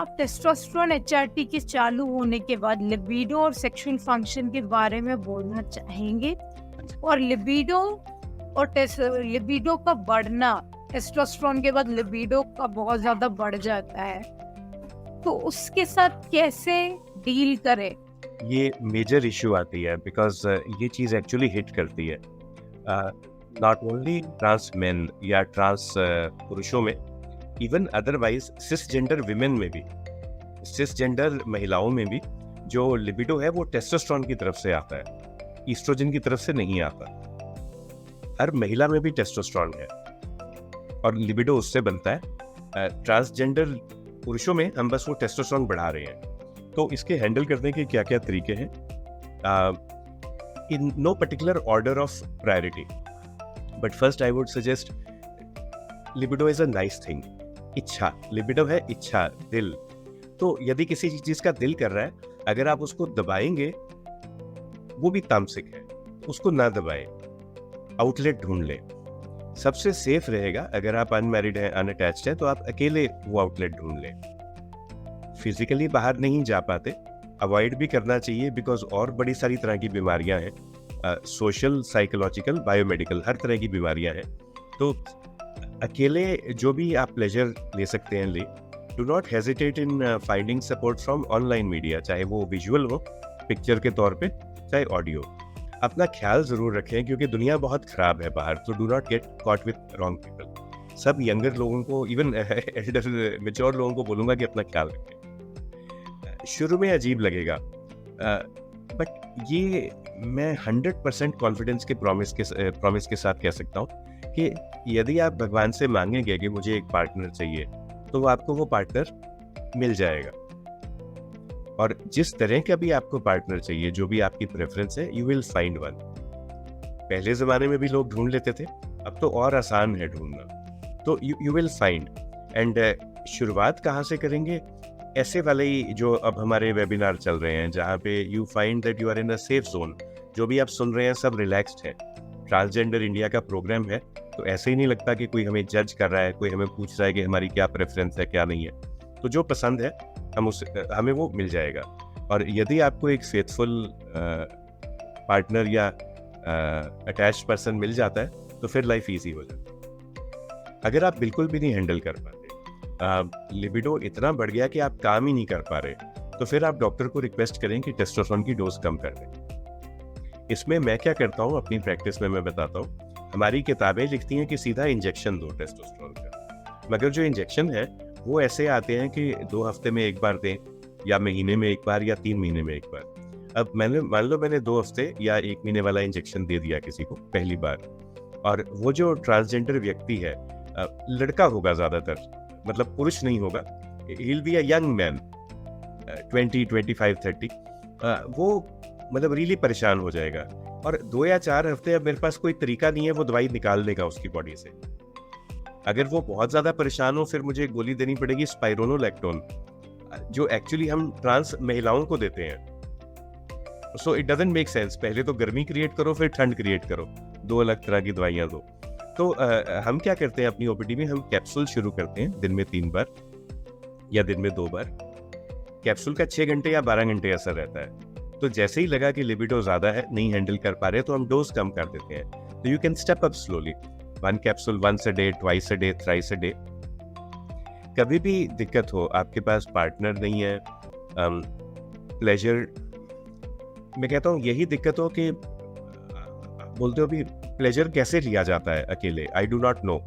आप testosterone HRT के चालू होने के बाद लिबिडो और सेक्सुअल फंक्शन के बारे में बोलना चाहेंगे? और लिबिडो और लिबिडो का बढ़ना, टेस्टोस्टेरोन के बाद लिबिडो का बहुत ज़्यादा बढ़ जाता है, तो उसके साथ कैसे डील करें? ये मेजर इश्यू आती है बिकॉज ये चीज़ एक्चुअली हिट करती है नॉट ओनली ट्रांस मेन या ट्रांस पुरुषों में, इवन अदरवाइज सिसजेंडर विमेन में भी, सिसजेंडर महिलाओं में भी जो लिबिडो है वो टेस्टोस्टेरोन की तरफ से आता है, ईस्ट्रोजन की तरफ से नहीं आता। हर महिला में भी टेस्टोस्टेरोन है और लिबिडो उससे बनता है। ट्रांसजेंडर पुरुषों में हम बस वो टेस्टोस्टेरोन बढ़ा रहे हैं। तो इसके हैंडल करने के क्या क्या तरीके हैं? In no particular order of priority, but first I would suggest libido is a nice thing. इच्छा, लिबिडो है इच्छा, दिल। तो यदि किसी चीज का दिल कर रहा है, अगर आप उसको दबाएंगे वो भी तामसिक है, उसको ना दबाएं, आउटलेट ढूंढ लें। सबसे सेफ रहेगा अगर आप अनमैरिड हैं, अनअटैच्ड हैं, तो आप अकेले वो आउटलेट ढूंढ लें। फिजिकली बाहर नहीं जा पाते, अवॉइड भी करना चाहिए बिकॉज और बड़ी सारी तरह की बीमारियां हैं, सोशल, साइकोलॉजिकल, बायोमेडिकल, हर तरह की बीमारियां हैं। तो अकेले जो भी आप प्लेजर ले सकते हैं ले। Do not hesitate in finding support from online media, चाहे वो विजुअल हो पिक्चर के तौर पे, चाहे ऑडियो। अपना ख्याल जरूर रखें क्योंकि दुनिया बहुत खराब है बाहर, तो do not get caught with wrong people. सब यंगर लोगों को, इवन एल्डर मेच्योर लोगों को बोलूंगा कि अपना ख्याल रखें। शुरू में अजीब लगेगा, बट ये मैं 100% कॉन्फिडेंस के प्रॉमिस के साथ कह सकता हूँ कि यदि आप भगवान से मांगेंगे कि मुझे एक पार्टनर चाहिए, तो आपको वो पार्टनर मिल जाएगा। और जिस तरह का भी आपको पार्टनर चाहिए, जो भी आपकी प्रेफरेंस है, यू विल फाइंड वन। पहले जमाने में भी लोग ढूंढ लेते थे, अब तो और आसान है ढूंढना। तो यू विल फाइंड। एंड शुरुआत कहाँ से करेंगे? ऐसे वाले ही जो अब हमारे वेबिनार चल रहे हैं, जहाँ पे you find that you are in a safe zone. जो भी आप सुन रहे हैं सब रिलैक्स्ड है। ट्रांसजेंडर इंडिया का प्रोग्राम है, तो ऐसे ही नहीं लगता कि कोई हमें जज कर रहा है, कोई हमें पूछ रहा है कि हमारी क्या प्रेफरेंस है, क्या नहीं है। तो जो पसंद है हमें वो मिल जाएगा। और यदि आपको एक फेथफुल पार्टनर या अटैच्ड पर्सन मिल जाता है, तो फिर लाइफ इजी हो जाती है। अगर आप बिल्कुल भी नहीं हैंडल कर पाते, लिबिडो इतना बढ़ गया कि आप काम ही नहीं कर पा रहे, तो फिर आप डॉक्टर को रिक्वेस्ट करें कि टेस्टोस्टेरोन की डोज कम कर दें। इसमें मैं क्या करता हूँ अपनी प्रैक्टिस में, मैं बताता हूँ। हमारी किताबें लिखती हैं कि सीधा इंजेक्शन दो टेस्टोस्टेरोन का, मगर जो इंजेक्शन है वो ऐसे आते हैं कि 2 हफ्ते में एक बार दें, या महीने में एक बार, या 3 महीने में एक बार। अब मान लो मैंने 2 हफ्ते या 1 महीने वाला इंजेक्शन दे दिया किसी को पहली बार, और वो जो ट्रांसजेंडर व्यक्ति है, लड़का होगा ज्यादातर, मतलब पुरुष नहीं होगा, he will be a young man, 20, 25, 30, वो मतलब रियली परेशान हो जाएगा। और 2 या 4 हफ्ते अब मेरे पास कोई तरीका नहीं है वो दवाई निकालने का उसकी बॉडी से। अगर वो बहुत ज्यादा परेशान हो, फिर मुझे गोली देनी पड़ेगी स्पाइरोनोलैक्टोन, जो एक्चुअली हम ट्रांस महिलाओं को देते हैं। So it doesn't make sense. पहले तो गर्मी क्रिएट करो, फिर ठंड क्रिएट करो, 2 अलग तरह की दवाइयां दो। तो हम क्या करते हैं अपनी ओपीडी में, हम कैप्सूल शुरू करते हैं दिन में 3 बार या दिन में 2 बार। कैप्सूल का 6 घंटे या 12 घंटे असर रहता है। तो जैसे ही लगा कि लिबिडो ज्यादा है, नहीं हैंडल कर पा रहे, तो हम डोज कम कर देते हैं। तो you can step up slowly, 1 capsule once a day, twice a day, thrice a day। कभी भी दिक्कत हो, आपके पास पार्टनर नहीं है, प्लेजर, मैं कहता हूँ यही दिक्कत हो कि बोलते हो भी प्लेजर कैसे लिया जाता है अकेले, आई डू नॉट नो।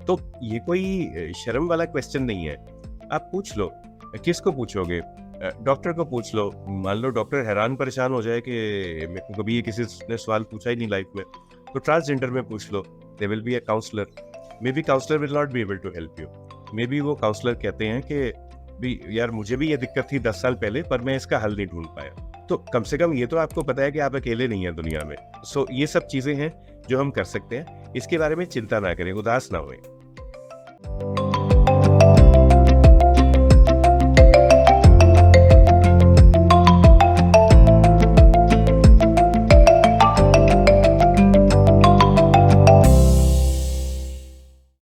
तो ये कोई शर्म वाला क्वेश्चन नहीं है, आप पूछ लो। किसको पूछोगे? डॉक्टर को पूछ लो। मान लो डॉक्टर हैरान परेशान हो जाए कि मेरे को कभी ये किसी ने सवाल पूछा ही नहीं लाइफ में, तो ट्रांसजेंडर में पूछ लो। There will be a counselor. Maybe counselor will not be able to help you. Maybe वो काउंसलर कहते हैं कि भी यार मुझे भी ये दिक्कत थी 10 साल पहले, पर मैं इसका हल नहीं ढूंढ पाया। तो कम से कम ये तो आपको पता है कि आप अकेले नहीं हैं दुनिया में। सो ये सब चीजें हैं जो हम कर सकते हैं। इसके बारे में चिंता ना करें, उदास ना हों।